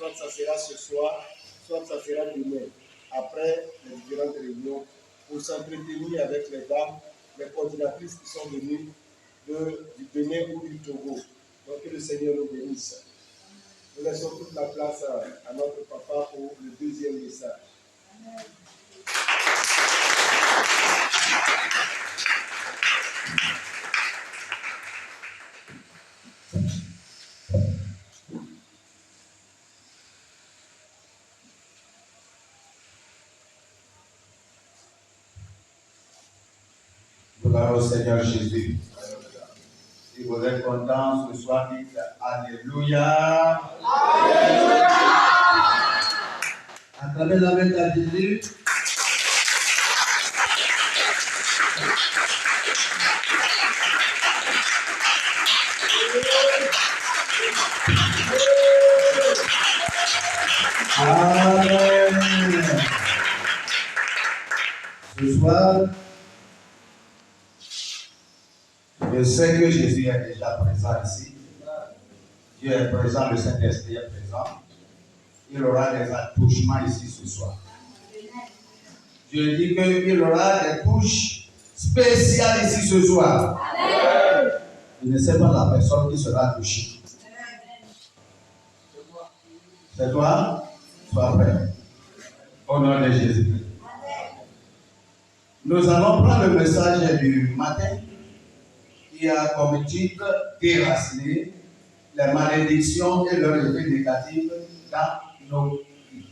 soit ça sera ce soir, soit ça sera demain, après les différentes réunions, pour s'entretenir avec les dames, les coordinatrices qui sont venues du Bénin ou du Togo. Donc que le Seigneur nous bénisse. Nous laissons toute la place à notre papa pour le deuxième message. Amen. Gloire au Seigneur Jésus. Si vous êtes contents ce soir, dites Alléluia. Alléluia. Acclamez la main à Jésus. Amen. Ce soir, je sais que Jésus est déjà présent ici. Dieu est présent, le Saint-Esprit est présent. Il aura des attouchements ici ce soir. Je dis qu'il aura des touches spéciales ici ce soir. Je ne sais pas la personne qui sera touchée. C'est toi? Sois prêt. Au nom de Jésus. Nous allons prendre le message du matin qui a comme titre déraciner les malédictions et leurs effets négatifs dans nos vies.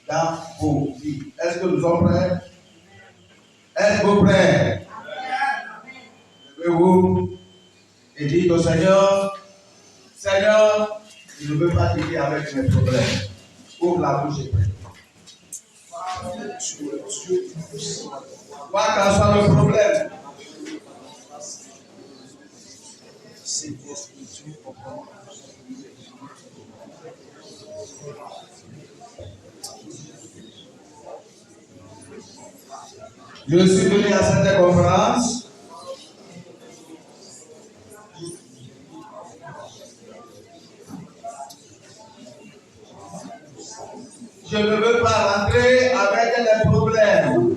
Dans vos vies. Est-ce que nous sommes prêts? Êtes-vous prêts? Levez-vous et dites au Seigneur, Seigneur, je ne veux pas quitter avec mes problèmes. Ouvre la bouche et prie. Quoi qu'en soit le problème, je suis venu à cette conférence je ne veux pas rentrer avec les problèmes.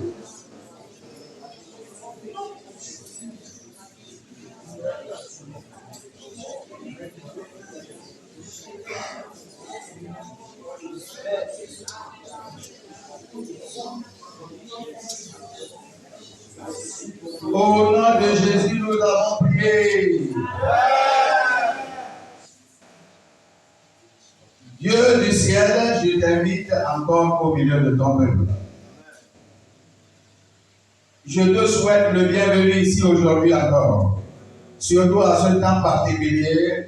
Au nom de Jésus, nous avons prié. Dieu du ciel, je t'invite encore au milieu de ton peuple. Je te souhaite le bienvenu ici aujourd'hui encore. Surtout à ce temps particulier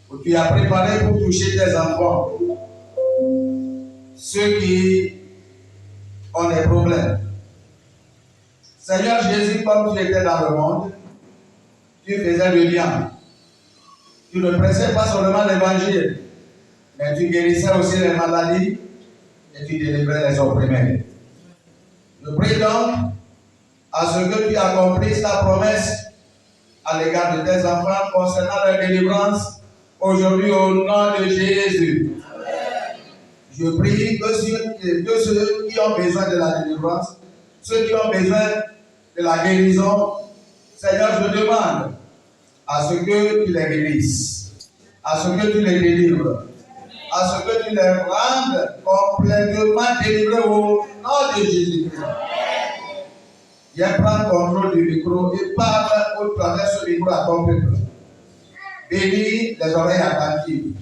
où tu as préparé pour toucher tes enfants. Ceux qui ont des problèmes. Seigneur Jésus, comme tu étais dans le monde, tu faisais le bien. Tu ne prêchais pas seulement l'évangile, mais tu guérissais aussi les maladies et tu délivrais les opprimés. Je prie donc à ce que tu accomplisses ta promesse à l'égard de tes enfants concernant leur délivrance aujourd'hui au nom de Jésus. Amen. Je prie que ceux qui ont besoin de la délivrance, ceux qui ont besoin de la guérison, Seigneur, je demande à ce que tu les guérisses, à ce que tu les délivres, à ce que tu les rendes complètement délivrés au nom de Jésus-Christ. Viens prendre contrôle du micro et parle au travers de ce micro à ton peuple. Bénis les oreilles attentives.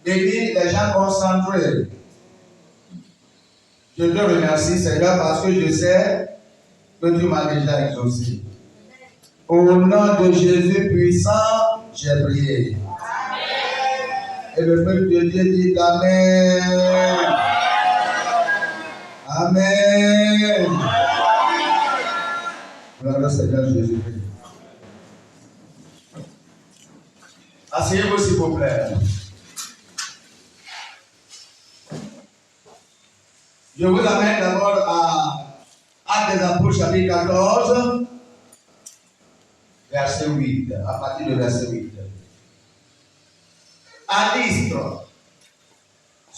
Bénis les gens concentrés. Je te remercie, Seigneur, parce que je sais que tu m'as déjà exaucé. Au nom de Jésus puissant, j'ai prié. Amen. Et le peuple de Dieu dit Amen. Amen. Gloire au Seigneur Jésus-Christ. Asseyez-vous s'il vous plaît. Je vous amène d'abord à Actes des Apôtres chapitre 14, verset 8, à partir de verset 8. À Lystre,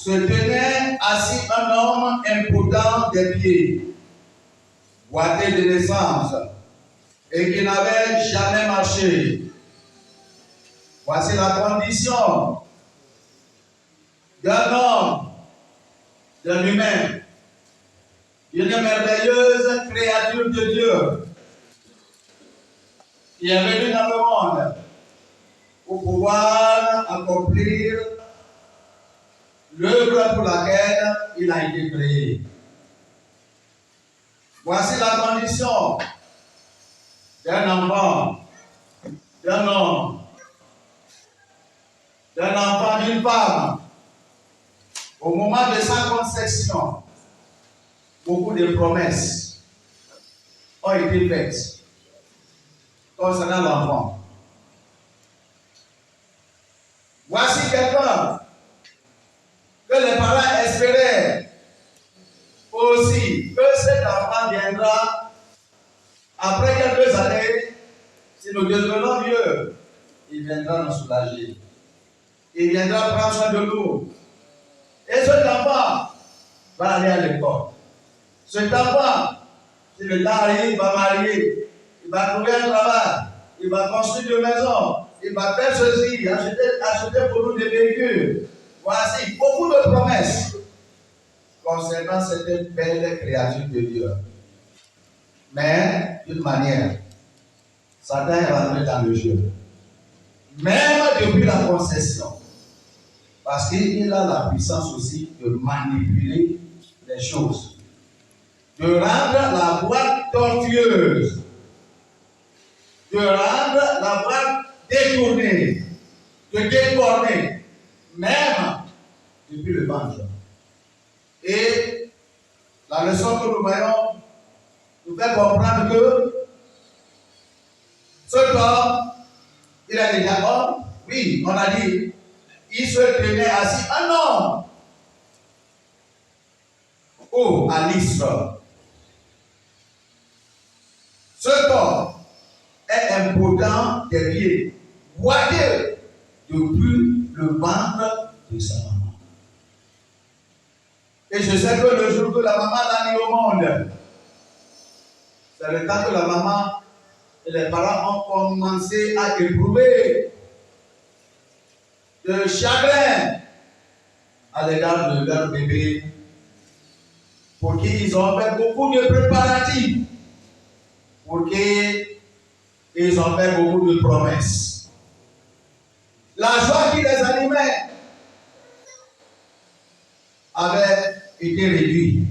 se tenait assis un homme impotent des pieds, boité de naissance, et qui n'avait jamais marché. Voici la condition d'un homme, d'un humain, d'une merveilleuse créature de Dieu qui est venue dans le monde pour pouvoir accomplir l'œuvre pour laquelle il a été créé. Voici la condition d'un enfant, d'un homme, d'un enfant, d'une femme. Au moment de sa conception, beaucoup de promesses ont été faites concernant l'enfant. Voici quelqu'un que les parents espéraient aussi que cet enfant viendra après quelques années, si nous devenons vieux, il viendra nous soulager. Il viendra prendre soin de nous. Et cet enfant va aller à l'école. Cet enfant, si le temps arrive, il va marier, il va trouver un travail, il va construire une maison, il va faire ceci, acheter pour nous des véhicules. Voici beaucoup de promesses concernant cette belle créature de Dieu. Mais, d'une manière, Satan est rentré dans le jeu. Même depuis la concession. Parce qu'il a la puissance aussi de manipuler les choses. De rendre la voie tortueuse. De rendre la voie détournée. De déformer. Même depuis le ventre. Et la leçon que nous voyons nous fait comprendre que cet homme, il a déjà homme. Oui, on a dit, il se tenait assis, un homme. Oh, à l'isra. Cet homme est impotent des pieds, boiteux depuis le ventre de sa maman. Et je sais que le jour que la maman l'a mis au monde, c'est le temps que la maman et les parents ont commencé à éprouver de chagrin à l'égard de leur bébé, pour qui ils ont fait beaucoup de préparatifs, pour qui ils ont fait beaucoup de promesses. La joie qui les animait avait été réduite,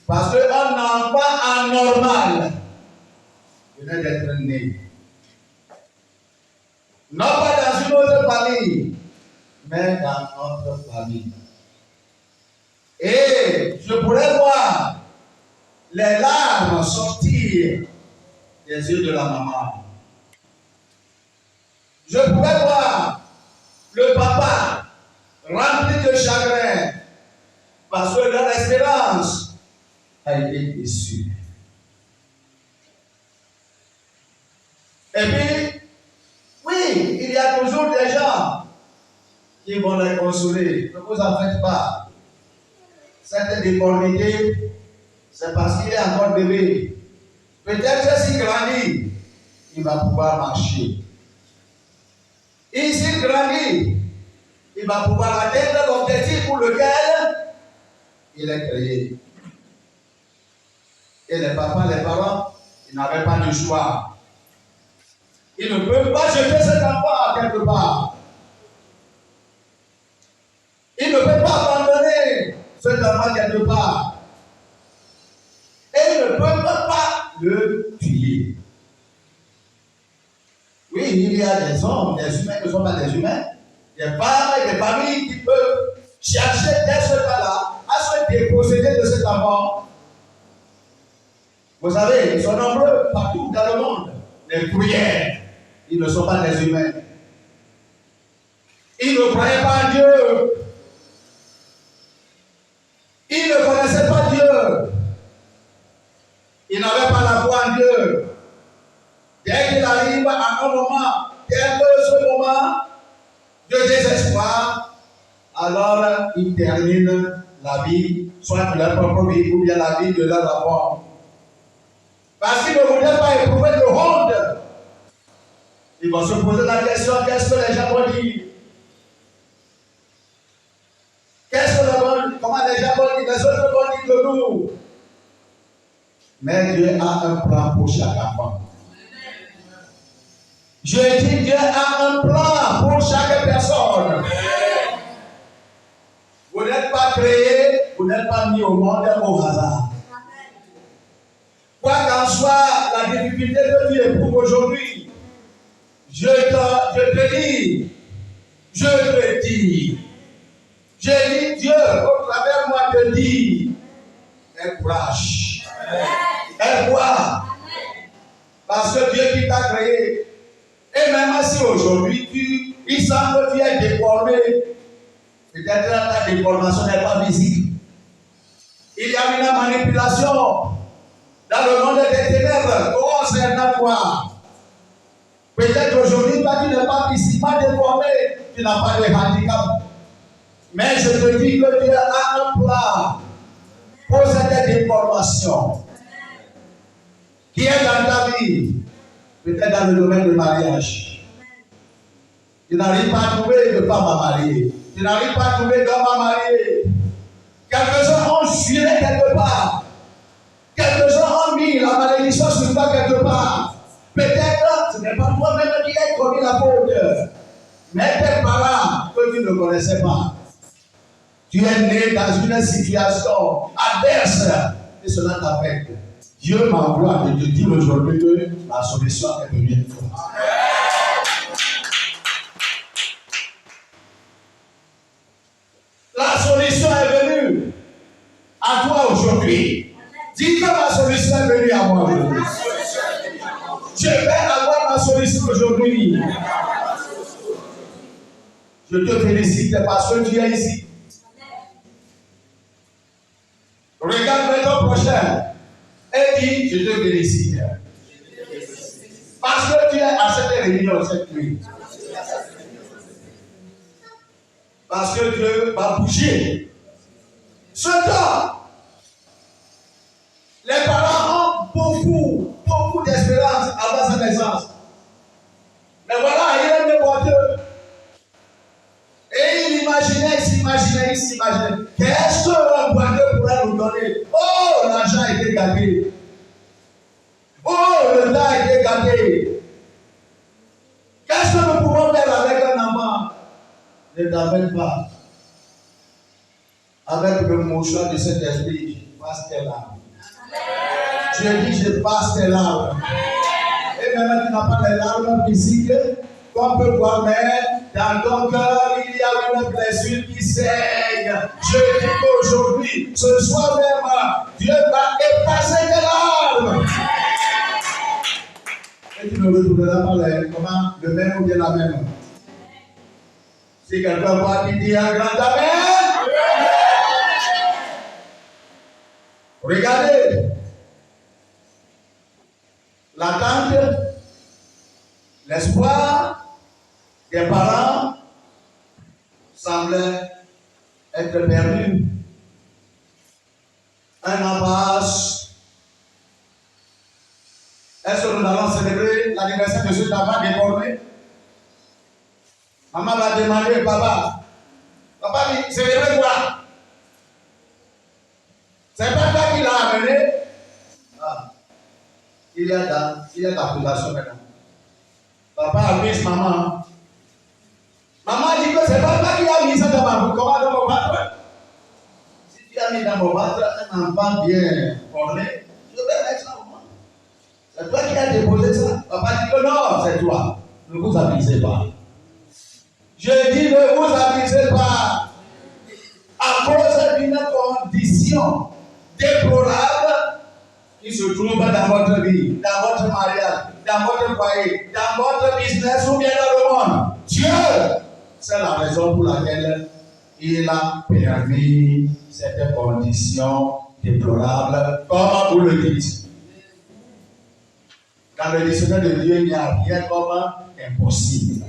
parce qu'un enfant anormal venait d'être né. Non pas dans une autre famille, mais dans notre famille. Et je pourrais voir les larmes sortir des yeux de la maman. Je pourrais voir le papa rempli de chagrin parce que leur espérance a été déçue. Et puis, oui, il y a toujours des gens qui vont les consoler. Ne vous en faites pas. Cette déformité, c'est parce qu'il est encore bébé. Peut-être s'il grandit, il va pouvoir marcher. Et s'il grandit, il va pouvoir atteindre l'objectif pour lequel il est créé. Et les papas, les parents, ils n'avaient pas de choix. Ils ne peuvent pas jeter cet enfant quelque part. Ils ne peuvent pas abandonner cet enfant quelque part. Et ils ne peuvent pas le tuer. Oui, il y a des hommes, des humains qui ne sont pas des humains, des femmes et des familles qui peuvent chercher dès ce cas-là à se déposséder de cet enfant. Vous savez, ils sont nombreux partout dans le monde. Les prières, ils ne sont pas des humains. Ils ne croyaient pas en Dieu. Ils ne connaissaient pas Dieu. Ils n'avaient pas la foi en Dieu. Dès qu'il arrive à un moment, tel que ce moment de désespoir, alors ils terminent la vie, soit de leur propre vie ou bien la vie de leur enfant. Parce qu'ils ne voulaient pas éprouver de honte. Ils vont se poser la question, qu'est-ce que les gens vont dire? Comment les gens vont dire? Les autres vont dire de nous. Mais Dieu a un plan pour chaque enfant. Je dis, Dieu a un plan pour chaque personne. Vous n'êtes pas créé, vous n'êtes pas mis au monde au hasard. Quoi qu'en soit la difficulté que tu éprouves aujourd'hui, je te dis, je dis, Dieu, au travers moi, te dit, aie courage, aie foi, parce que Dieu qui t'a créé, et même si aujourd'hui, il semble que tu es déformé, peut-être ta déformation n'est pas visible. Il y a une manipulation dans le monde des ténèbres concernant toi. Peut-être aujourd'hui, toi, tu n'es pas physiquement déformé, tu n'as pas de handicap. Mais je te dis que Dieu a un plan pour cette déformation qui est dans ta vie, peut-être dans le domaine du mariage. Tu n'arrives pas à trouver de femme à marier. Tu n'arrives pas à trouver d'homme à marier. Quelques-uns ont juré quelque part. Quelques-uns ont mis la malédiction sur toi quelque part. Peut-être ce n'est pas toi-même qui as commis la faute, mais tes parents que tu ne connaissais pas. Tu es né dans une situation adverse et cela t'affecte. Dieu m'envoie de te dire aujourd'hui que la solution est venue. La solution est venue à toi aujourd'hui. Dis que la solution est venue à moi aujourd'hui. Je vais avoir ma solution aujourd'hui. Je te félicite parce que tu es ici. Regarde ton prochain et dis, je te félicite. Parce que tu es à cette réunion cette nuit. Parce que Dieu va bouger. Ce temps, les parents ont beaucoup d'espérance avant sa naissance. Mais voilà, il est boiteux. Et il s'imaginait. Qu'est-ce qu'un boiteux pourrait nous donner? Oh, l'argent a été gagné. Oh, le temps a été gagné. Qu'est-ce que nous pouvons faire avec un enfant? Ne t'appelle pas. Avec le mouchoir de cet esprit, je passe tes larmes. Je dis, je passe tes larmes. Et même tu n'as pas les larmes physiques, qu'on peut voir, mais dans ton cœur, il y a une blessure qui saigne. Je dis qu'aujourd'hui, ce soir même, Dieu va effacer tes larmes. Et tu ne retrouveras pas le même ou bien la même. Si quelqu'un voit qui dit un grand amen, regardez, l'attente, l'espoir des parents semblait être perdu. Un an passe. Est-ce que nous allons célébrer l'anniversaire de cet enfant déformé? Maman va demander, papa dit, célébrer quoi? C'est pas toi qui l'a amené. Ah. Il y a d'accusation maintenant. Papa avise maman. Maman dit que c'est pas toi qui as mis ça dans ma bouche. Comment dans mon ventre? Si tu as mis dans mon ventre un enfant bien formé, je vais mettre ça au moins. C'est toi qui as déposé ça. Papa dit que non, c'est toi. Ne vous abusez pas. Je dis ne vous abusez pas. À cause d'une condition déplorable qui se trouve dans votre vie, dans votre mariage, dans votre foyer, dans votre business ou bien dans le monde. Dieu, c'est la raison pour laquelle il a permis cette condition déplorable, comme vous le dites. Dans le dictionnaire de Dieu, il n'y a rien comme impossible.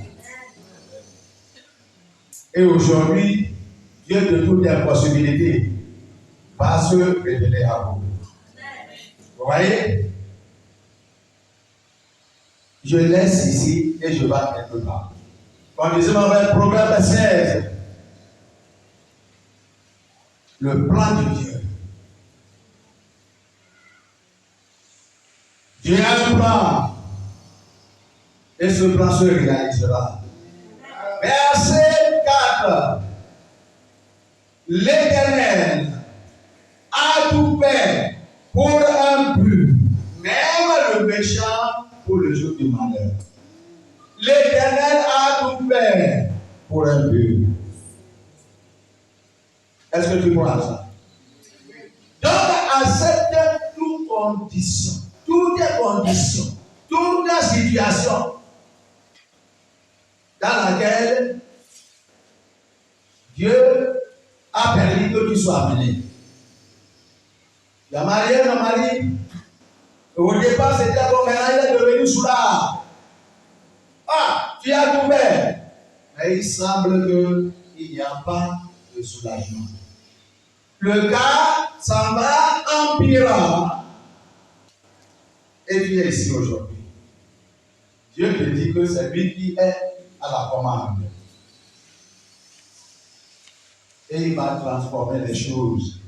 Et aujourd'hui, Dieu de toutes les possibilités va se révéler à vous. Vous voyez? Je laisse ici et je vais quelque part. Quand disait mon Proverbe 16, le plan de Dieu. Dieu a un plan. Et ce plan se réalisera. Verset 4. L'Éternel a tout fait pour un but, même le méchant pour le jour du malheur. L'Éternel a tout fait pour un but. Est-ce que tu crois ça? Donc, accepte toute condition, toute situation dans laquelle Dieu a permis que tu sois amené. Tu as marié un mari. Au départ, c'était bon, maintenant il est devenu soulard. Ah, tu as tout fait. Mais il semble qu'il n'y a pas de soulagement. Le cas s'en va empirant. Et tu es ici aujourd'hui. Dieu te dit que c'est lui qui est à la commande. Et il va transformer les choses.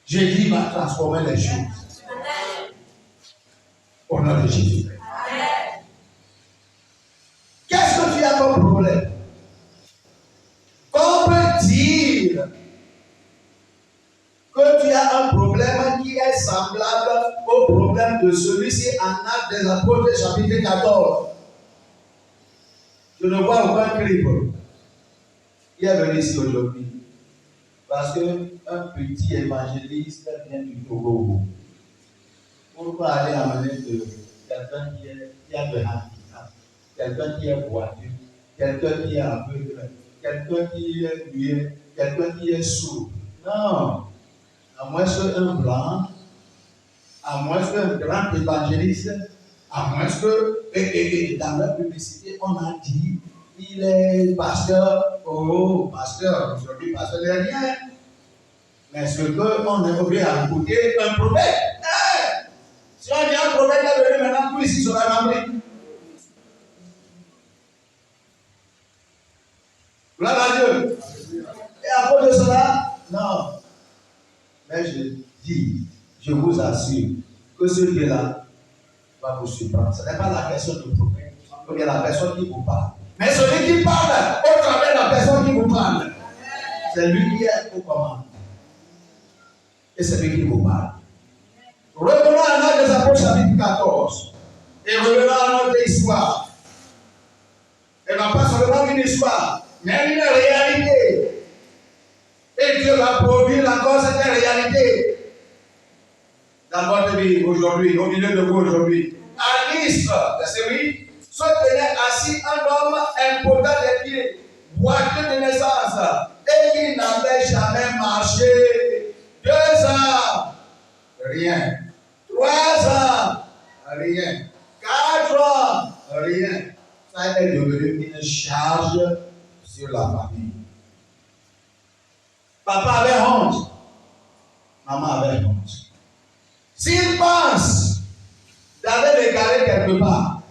J'ai dit, il va transformer les choses. Au nom de Jésus. Qu'est-ce que tu as comme problème? On peut dire que tu as un problème qui est semblable au problème de celui-ci en Actes des Apôtres, chapitre 14. Je ne vois aucun crime. Il est venu ici aujourd'hui parce qu'un petit évangéliste vient du Togo. Pourquoi aller amener quelqu'un qui a de handicap, quelqu'un qui est boiteux, quelqu'un qui est aveugle, quelqu'un qui est muet, quelqu'un qui est sourd? Non. À moins qu'un blanc, à moins qu'un grand évangéliste, à moins que, et dans la publicité, on a dit, il est pasteur, pasteur, aujourd'hui pasteur n'est rien. Mais ce qu'on est obligé à écouter, un prophète. Si on dit un prophète est venu maintenant, tout ici sera rempli. Gloire à Dieu. Et à cause de cela, non. Mais je dis, je vous assure que ce Dieu-là va vous surprendre. Ce n'est pas la personne du prophète, mais la personne qui vous parle. Mais celui qui parle au travers de la personne qui vous parle, c'est lui qui est au commande. Et c'est lui qui vous parle. Revenons à Actes des Apôtres, chapitre 14. Et revenons à notre histoire. Elle n'a pas seulement une histoire, mais une réalité. Et Dieu va produire encore cette réalité dans votre vie aujourd'hui, au milieu de vous aujourd'hui. À Nice, verset 8, se tenait assis un homme impotent des pieds, boiteux de naissance, et qui n'avait jamais marché. 2 ans, rien. 3 ans, rien. 4 ans, rien. Ça est devenu une charge sur la famille. Papa avait honte. Maman avait honte. S'il pense d'aller déclarer quelque part,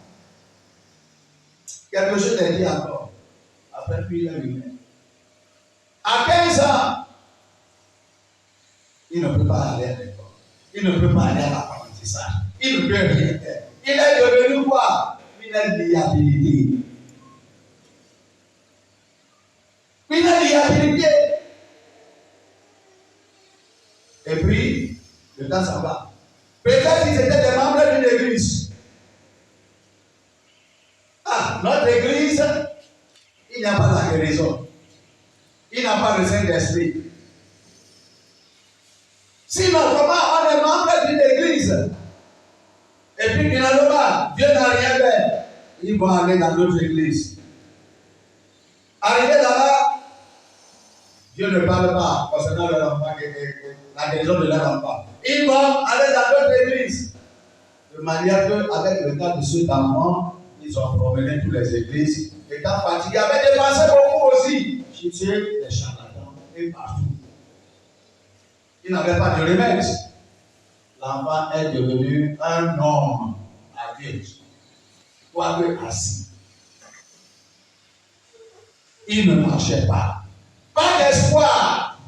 quelque chose est dit encore. Après, puis il est lui-même. À 15 ans, il ne peut pas aller à l'école. Il ne peut pas aller à l'apprentissage. Il ne peut rien faire. Il est devenu quoi? Une liabilité. Une liabilité. Et puis, le temps s'en va. Peut-être qu'ils étaient des membres d'une église. Ah, notre église, il n'y a pas la guérison. Il n'y a pas le Saint-Esprit. Sinon, comment on est membre d'une église? Et puis finalement, Dieu n'a rien fait. Ils vont aller dans d'autres églises. Arrivé là-bas, Dieu ne parle pas concernant leur enfant, la guérison de leur enfant. Ils vont aller dans d'autres églises. De manière qu'avec le cas de ceux d'avant, ils ont promené toutes les églises. Étant fatigués, avaient dépensé beaucoup aussi. Chercher des champs. et partout. Il n'avait pas de remède. L'enfant est devenu un homme adulte, quoique assis. Il ne marchait pas. Pas d'espoir,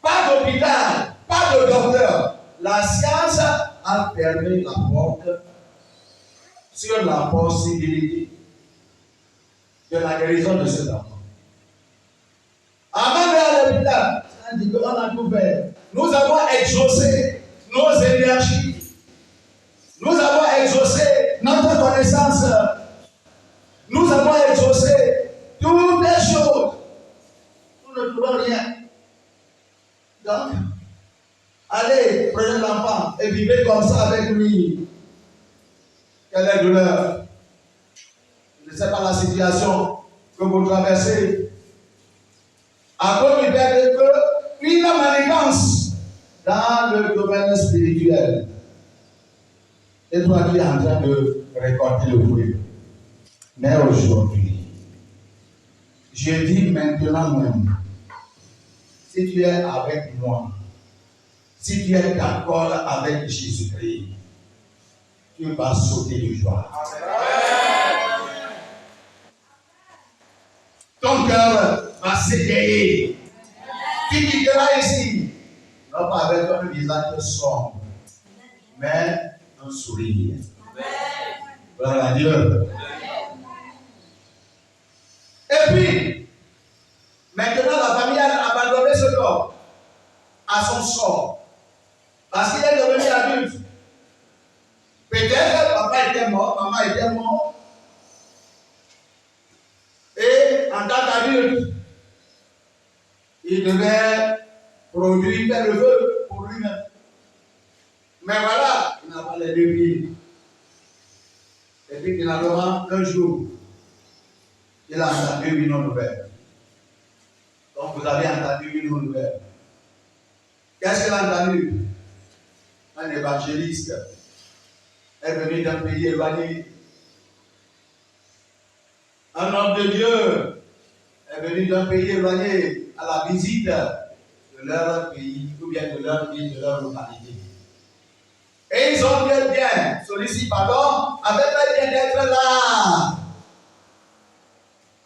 pas d'hôpital, pas de docteur. La science a fermé la porte sur la possibilité de la guérison de cet enfant. Avant d'aller à l'hôpital, on a tout fait. Nous avons exaucé nos énergies. Nous avons exaucé notre connaissance. Nous avons exaucé toutes les choses. Nous ne trouvons rien. Donc, allez, prenez l'enfant et vivez comme ça avec lui. Quelle est la douleur? Je ne sais pas la situation que vous traversez. À cause du fait que une manigance dans le domaine spirituel. Et toi qui es en train de récolter le fruit. Mais aujourd'hui, je dis maintenant même, si tu es avec moi, si tu es d'accord avec Jésus-Christ, tu vas sauter de joie. Ton cœur va s'égayer. Tu quitteras ici, non pas avec un visage sombre, mais un sourire. Gloire à Dieu. Et puis, maintenant la famille a abandonné ce corps à son sort. Parce qu'il est devenu adulte. Peut-être papa était mort, maman était mort. Et en tant qu'adulte, il devait produire, faire le feu pour lui-même. Mais voilà, il n'a pas les deux pieds. Et puis finalement, un jour, il a entendu une nouvelle. Donc vous avez entendu une nouvelle. Qu'est-ce qu'il a entendu? Un évangéliste est venu d'un pays éloigné. Un homme de Dieu est venu d'un pays éloigné à la visite de leur pays, ou bien de leur ville, de leur localité. Et ils ont bien sollicité pardon, avec le bien d'être là.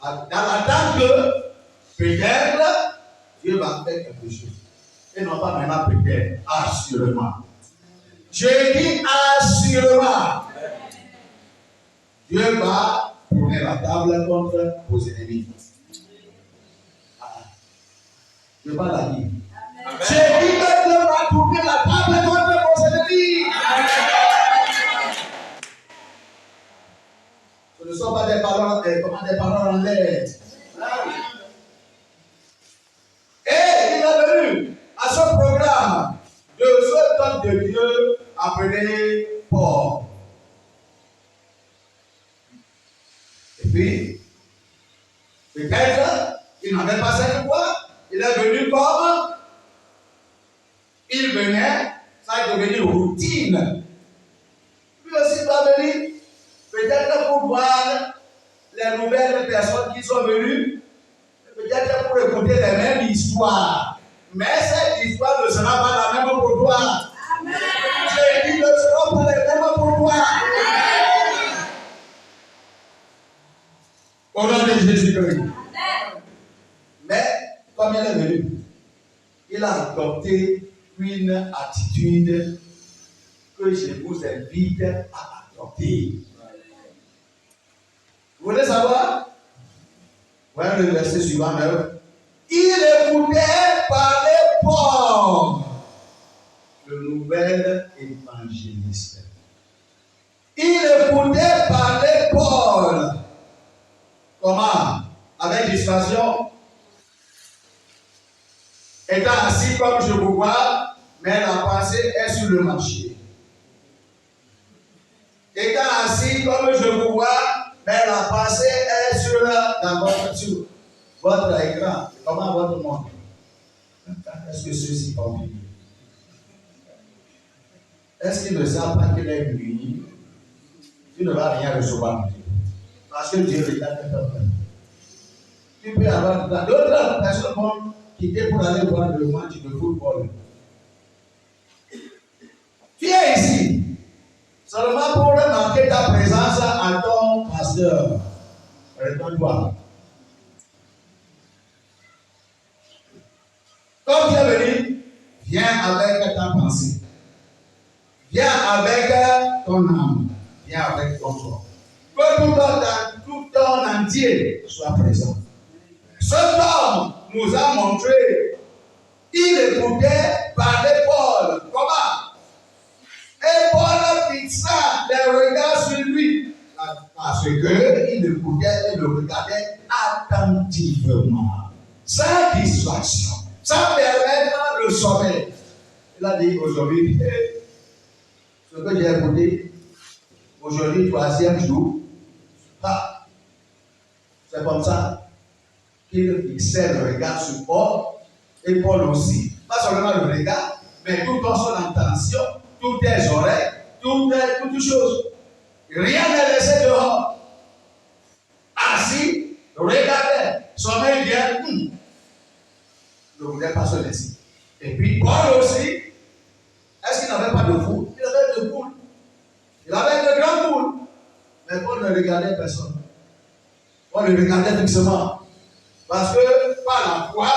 Dans l'attente que peut-être Dieu va faire quelque chose. Et non pas maintenant peut-être, assurément. Je dis assurément. Dieu va tourner la table contre vos ennemis. Dieu va la dire. Je dis que Dieu va tourner la table contre vos ennemis. Ce ne sont pas des paroles, des paroles en l'air. Et il est venu à ce programme de ce homme de Dieu appelé Paul. Et puis, peut-être, il n'avait pas cette foi, il est venu comme il venait, ça est devenu routine. Lui aussi doit venir, peut-être pour voir les nouvelles personnes qui sont venues, peut-être pour écouter les mêmes histoires. Mais cette histoire ne sera pas la même pour toi. Amen. Je dis, ne sera pas les mêmes pour toi. Amen. Au nom de Jésus-Christ. Mais, comme il est venu, il a adopté une attitude que je vous invite à adopter. Vous voulez savoir? Voyons le verset suivant 9. Il écoutait parler Paul, le nouvel évangéliste. Il écoutait parler Paul. Comment? Avec discrétion. Étant assis comme je vous vois, mais la pensée est sur le marché. Étant assis comme je vous vois, mais la pensée est sur votre écran. Comment votre monde? Est-ce que ceci convient? Est-ce qu'il ne sait pas qu'il est nuit? Tu ne vas rien recevoir. Parce que Dieu regarde ton cœur. Tu peux avoir d'autres personnes qui quitter pour aller voir le match de football. Tu es ici seulement pour marquer ta présence à ton pasteur. Réponds-toi. Comme tu es venu, viens avec ta pensée. Viens avec ton âme. Viens avec ton corps. Que tout ton entier soit présent. Cet homme nous a montré, il écoutait par l'épaule. Comment? Et Paul fixa les regards sur lui. Parce qu'il écoutait et le regardait attentivement. Sans distraction. Sans permettre le sommeil. Il a dit aujourd'hui, ce que j'ai écouté, aujourd'hui, 3e jour, c'est comme ça qu'il fixait le regard sur Paul et Paul aussi. Pas seulement le regard, mais tout en son intention, toutes tes oreilles, toutes choses. Rien n'est laissé dehors. Assis, regardez, sommeil vient. Ne voulait pas se laisser. Et puis Paul aussi, est-ce qu'il n'avait pas de foule? Il avait de foule. Il avait de grandes foules. Mais Paul ne regardait personne. Paul le regardait fixement. Parce que par la foi,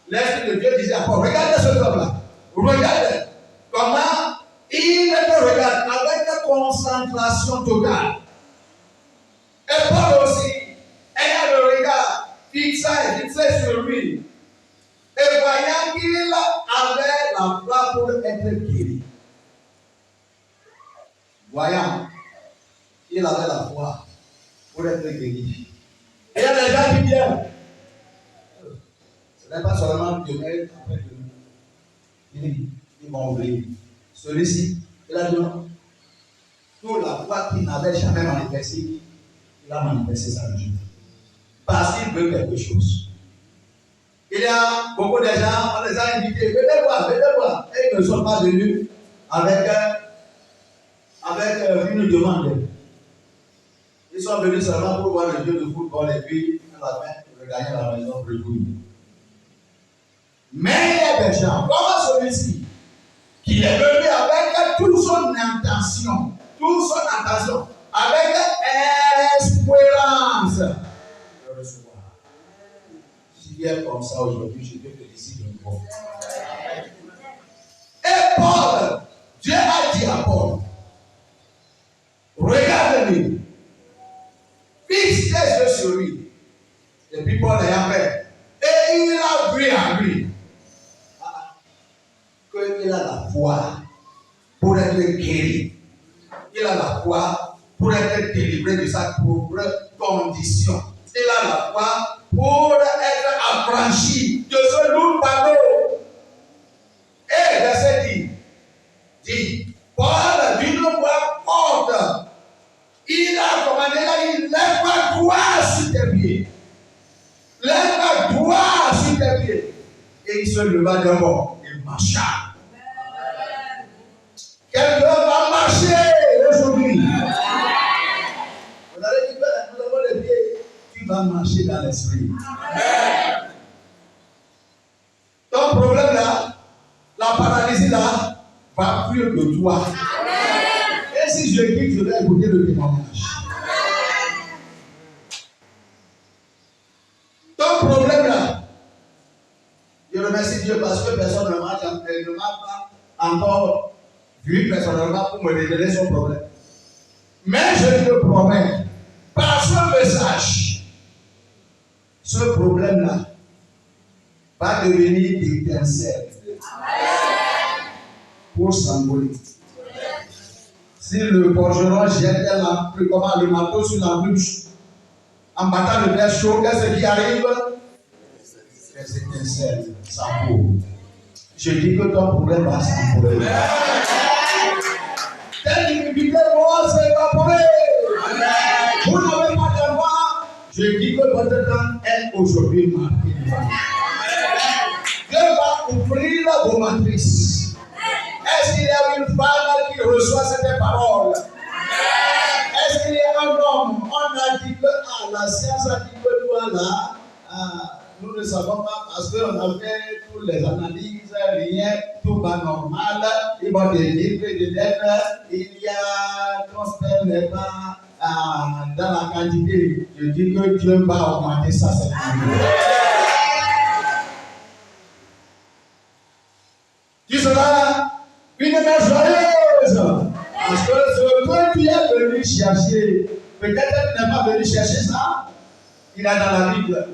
l'Esprit de Dieu disait à Paul, regardez ce homme-là. Regardez comment il te regarde avec concentration totale. Et Paul aussi, ayant le regard fixé sur lui, et voyant qu'il avait la foi pour être guéri. Voyant qu'il avait la foi pour être guéri. Et il y a des gens qui viennent. Ce n'est pas seulement demain, après demain. Ils vont ouvrir. Celui-ci, il a dit non. Toute la foi qu'il n'avait jamais manifestée, il a manifesté ça le jour. Parce qu'il veut quelque chose. Il y a beaucoup de gens, on les a invités, venez voir. Et ils ne sont pas venus avec une demande. Ils sont venus seulement pour voir le jeu de football et puis, à la fin, regagner la maison pour le coup. Mais il y a des gens, comme celui-ci, qui est venu avec toute son intention, avec espérance de recevoir. Si tu es comme ça aujourd'hui, je te félicite de nouveau. Et Paul, Dieu a dit à Paul, regarde-lui, fixe tes yeux sur lui. Et puis Paul ayant fait, et il a vu en lui qu'il a la foi pour être guéri. Il a la foi pour être délivré de sa propre condition. Il a la foi pour être affranchi de ce lourd fardeau. Et verset dit, Paul d'une voix forte, il a commandé, il a dit, lève-toi sur tes pieds. Lève-toi sur tes pieds. Et il se leva d'un bord, il marcha. Quelqu'un va marcher aujourd'hui. Vous allez dire, nous avons les pieds. Tu vas marcher dans l'esprit. Ton problème là, la paralysie là, va fuir de toi. Et si je quitte, je vais écouter le témoignage. Ton problème là, je remercie Dieu parce que personne ne m'a pas encore vu personnellement pour me révéler son problème. Mais je te promets, par ce message, ce problème-là va devenir d'étincelle pour s'envoler. Si le forgeron jette le marteau sur la bûche, en battant le verre chaud, qu'est-ce qui arrive? Les étincelles s'envolent. Je dis que ton problème va s'envoler. Telle difficulté va s'évaporer. Vous n'avez pas de voix. Je dis que votre temps est aujourd'hui marqué. Dieu va ouvrir vos matrices. Est-ce qu'il y a une femme qui reçoit cette parole? Est-ce qu'il y a un homme? On a dit que la science a dit que toi là, nous ne savons pas parce qu'on a fait toutes les analyses, rien, tout va normal. Ils vont te dire que peut-être il y a, ton sperme n'est pas dans la quantité. Je dis que Dieu va augmenter ça, c'est tu seras une mère joyeuse. Parce que ce que tu es venu chercher, peut-être tu n'es pas venu chercher ça, il est dans la Bible.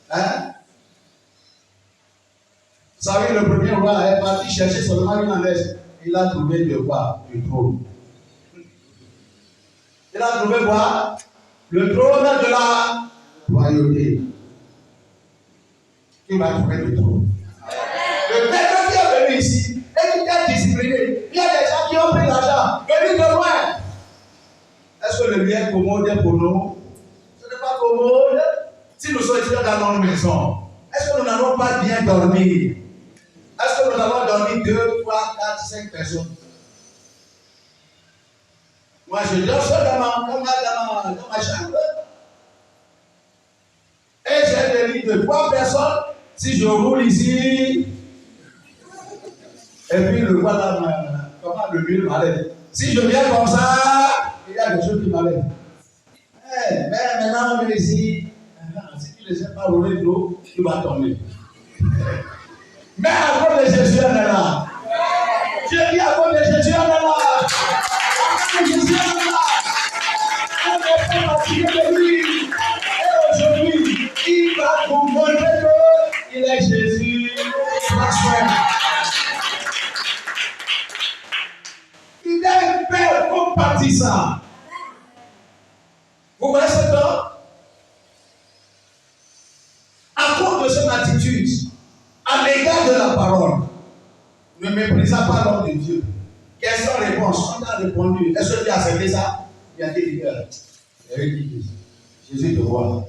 Hein? Vous savez, le premier roi est parti chercher seulement une ânesse. Il a trouvé de quoi? Le trône. Il a trouvé quoi? Le trône de la royauté. Il va trouver le trône. Le maître qui est venu ici et qui t'a discipliné. Il y a des gens qui ont pris l'argent, venus de loin. Est-ce que le bien est commode pour nous? Ce n'est pas commode. Si nous sommes étudiants dans notre maison, est-ce que nous n'allons pas bien dormir? Est-ce que nous allons dormir 2, 3, 4, 5 personnes? Moi, je dors seul dans ma chambre. Et j'ai des lits de 3 personnes. Si je roule ici, et puis le voilà, comment le mur m'allait. Si je viens comme ça, il y a des choses qui m'allaient. Mais maintenant, on est ici. Si tu ne laisses pas rouler de l'eau, tu vas tomber. Mais à cause de Jésus, on est là. Je dis à cause de Jésus, on est là. À cause de Jésus, on est là. On n'est pas fatigué de lui. Et aujourd'hui, il va vous montrer qu'il est Jésus. Il est un père compatissant. Vous voyez cet homme? À cause de son attitude, à l'égard de la parole, ne méprisa pas l'homme de Dieu. Quelle est sa réponse? On a répondu. Est-ce que tu as accepté ça? Il a dit, Jésus te voit.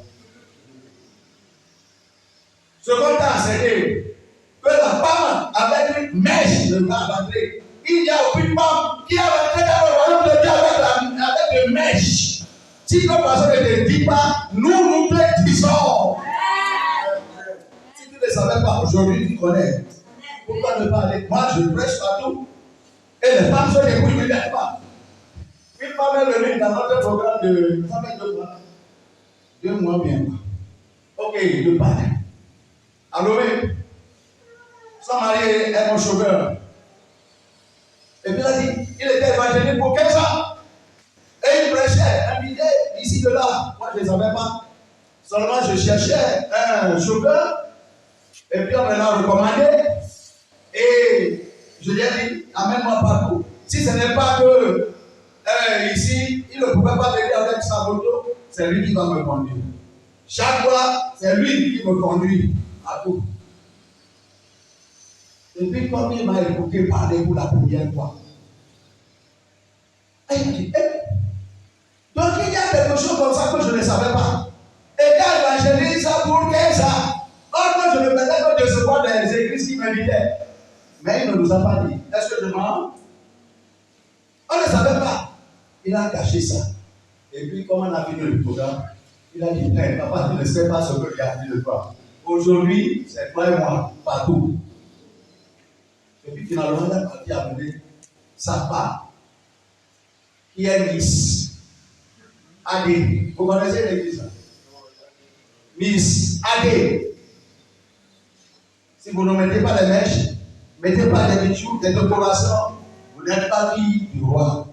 Ce qu'on t'a enseigné, que la femme avec une mèche ne va rentrer. Il n'y a aucune femme qui a rentré dans le royaume de Dieu avec une mèche. Si notre personne ne te dit pas, nous te disons. Si tu ne savais pas, aujourd'hui tu connais. Pourquoi ne pas aller? Moi je prêche partout. Et les femmes se débrouillent immédiatement. Une femme est venue dans notre programme de 2 mois bien. Ok, je parle. Allô, oui. Son mari est mon chauffeur. Et puis il a dit, il était évangélique pour 15 ans. Et il prêchait, invité ici de là. Moi je ne savais pas. Seulement je cherchais un chauffeur. Et puis on me l'a recommandé. Et je lui ai dit, amène-moi partout. Si ce n'est pas que ici, il ne pouvait pas venir avec sa moto, c'est lui qui va me conduire. Chaque fois, c'est lui qui me conduit à tout. Et puis, comme il m'a écouté parler pour la première fois, il dit, donc il y a quelque chose comme ça que je ne savais pas. Et quand évangélise ça pour 15 ans, or que je ne faisais que de recevoir des églises qui m'invitaient. Mais il ne nous a pas dit. Est-ce que je mens? On ne savait pas. Il a caché ça. Et puis, comme on a fini le programme, il a dit, papa, tu ne sais pas ce que j'ai appris de toi. Aujourd'hui, c'est toi et moi, partout. Et puis finalement, il a parti amener sa part, qui est Miss Adé. Vous connaissez l'église? Miss Adé. Si vous ne mettez pas les mèches, mettez pas les bijoux, des décorations, vous n'êtes pas fille du roi,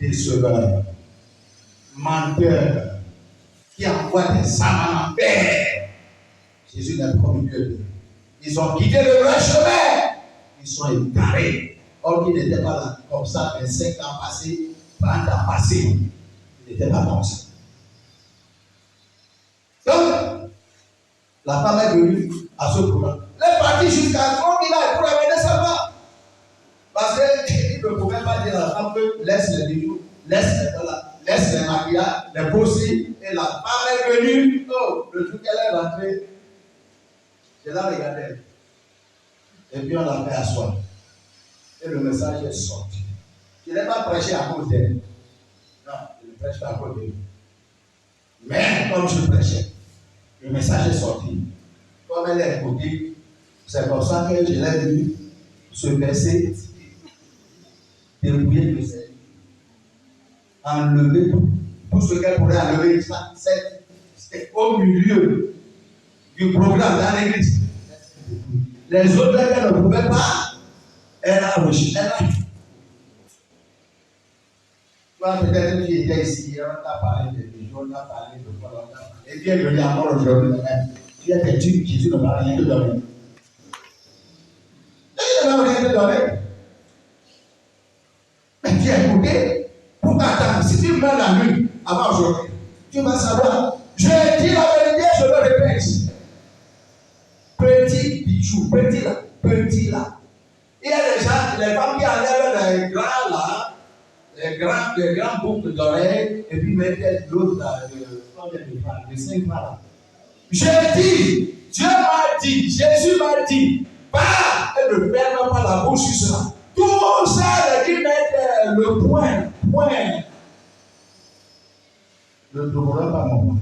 déceveur, menteur, qui envoie des âmes en paix. Jésus n'a pas mis Dieu. Ils ont quitté le vrai chemin. Ils sont égarés. Or, ils n'étaient pas là comme ça, 25 ans passés, 30 ans passés. Ils n'étaient pas comme ça. Donc, la femme est venue à ce programme. Elle est partie jusqu'à 30 000 ans pour amener sa femme. Parce qu'il ne pouvait pas dire à la femme que laisse les bijoux, laisse les maquillages, les bossis. Et la femme est venue. Oh, le jour qu'elle est rentrée, je la regardais. Et puis on l'a fait asseoir. Et le message est sorti. Je n'ai pas prêché à cause d'elle. Non, je ne prêche pas à cause d'elle. Mais comme je prêchais, Le message est sorti. Comme elle est écoutée, c'est comme ça que je l'ai vu se baisser, débrouiller le Seigneur, enlever tout ce qu'elle pourrait enlever. C'était au milieu du programme dans l'église. Les autres qu'elle ne pouvait pas, elle a reçu. Toi, peut-être qui était ici, on t'a parlé de Dijon, on t'a parlé de quoi, on t'a parlé. Et bien, je dis encore aujourd'hui, tu es têtu, Jésus ne va rien te donner. Jésus ne va rien te donner. Mais tu es écouté pour attendre. Si tu meurs la nuit avant aujourd'hui, tu vas savoir. Je dis la vérité, je le répète. Petit bijou, petit là. Il y a des gens, les femmes qui enlèvent les grands là, les grands boucles d'oreilles, et puis mettent l'autre de 5 là. Je dis, Dieu m'a dit, Jésus m'a dit, pas, elle ne ferme pas la bouche sur cela. Tout ça, qui mettent le point. Ne trouveront pas mon point.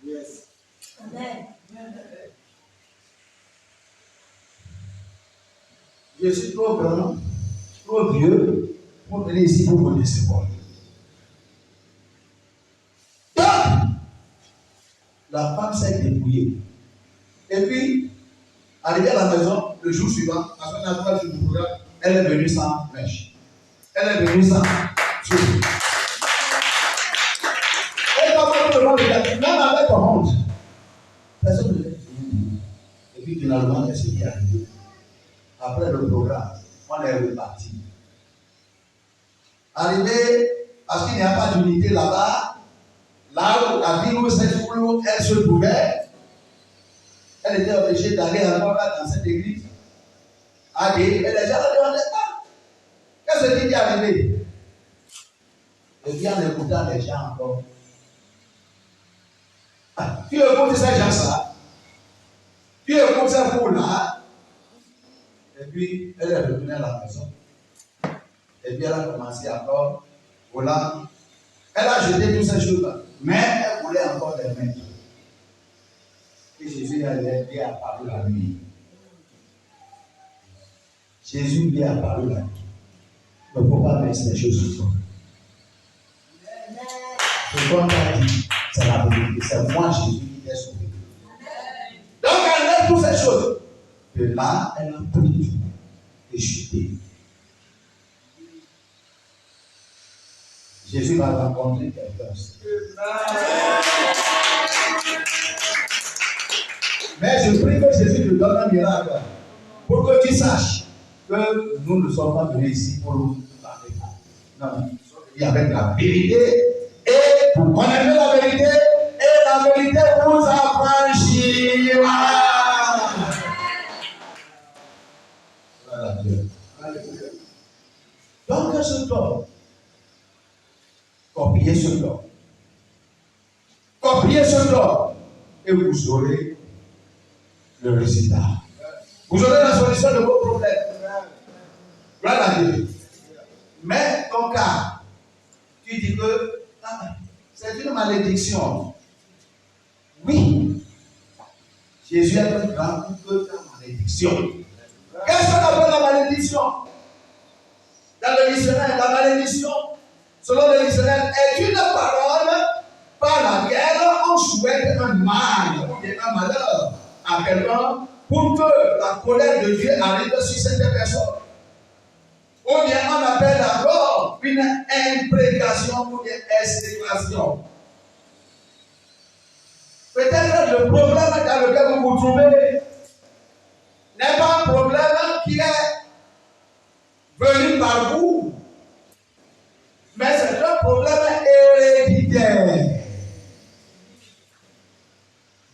Yes. Amen. Je suis trop grand, trop vieux pour venir ici pour vous décevoir. Donc, la femme s'est débrouillée. Et puis, arrivée à la maison, le jour suivant, parce qu'on a 3 jours de programme, elle est venue sans mèche. Elle est venue sans souffle. Et comment tout le monde regarde, même avec ton honte, personne ne fait. Et puis finalement, qu'est-ce qui est arrivé? Après le programme, on est reparti. Arrivé, parce qu'il n'y a pas d'unité là-bas, là où la ville où elle se trouvait, elle était obligée d'aller encore là dans cette église. Et les gens lui demandaient, qu'est-ce qui est arrivé? Et puis en écoutant les gens encore. Tu écoutes ces gens-là, tu écoutes ces fous-là. Et puis, elle est revenue à la maison. Et puis, elle a commencé encore. Voilà. Elle a jeté toutes ces choses-là. Mais elle voulait encore les mettre. Et Jésus lui est apparu la nuit. Jésus lui est apparu la nuit. Il ne faut pas mettre ces choses sur toi. Ce qu'on t'a dit, c'est la vérité. C'est moi, Jésus, qui t'ai sauvé. Donc, elle met toutes ces choses. Et là, elle a pris et chuté. Jésus va rencontrer quelqu'un. Mais je prie que Jésus te donne un miracle pour que tu saches que nous ne sommes pas venus ici pour nous parler. Non, nous sommes venus avec la vérité et pour connaître la vérité et la vérité vous affranchira. Donc, ce corps, copiez ce corps. Copiez ce corps et vous aurez le résultat. Vous aurez la solution de vos problèmes. Gloire à Dieu. Mais ton cas, tu dis que c'est une malédiction. Oui, Jésus est plus grand que ta malédiction. Qu'est-ce qu'on appelle la malédiction? Dans le dictionnaire, la malédiction, selon le dictionnaire, est une parole par laquelle on souhaite un mal, un malheur à quelqu'un pour que la colère de Dieu arrive sur cette personne. Ou bien on appelle d'abord une imprécation ou une exécration. Peut-être le problème dans lequel vous vous trouvez n'est pas un problème qui est venu par vous, mais c'est un problème héréditaire.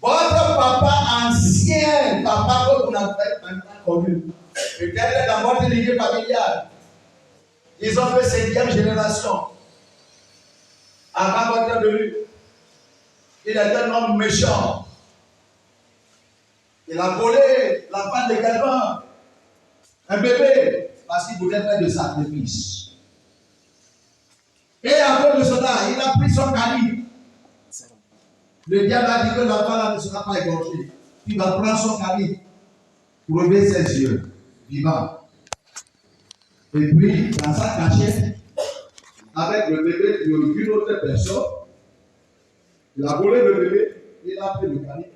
Votre papa ancien, papa que vous n'avez pas connu, peut-être dans votre lignée familiale, ils ont fait 5e génération. Avant votre venue, il était un homme méchant. Il a volé la femme de quelqu'un, un bébé, parce qu'il voulait faire de sacrifice. Et à cause de cela, il a pris son calibre Le diable a dit que l'enfant là ne sera pas égorgé. Il va prendre son calibre pour lever ses yeux, vivant. Et puis, dans sa cachette, avec le bébé d'une autre personne, il a volé le bébé, il a pris le calibre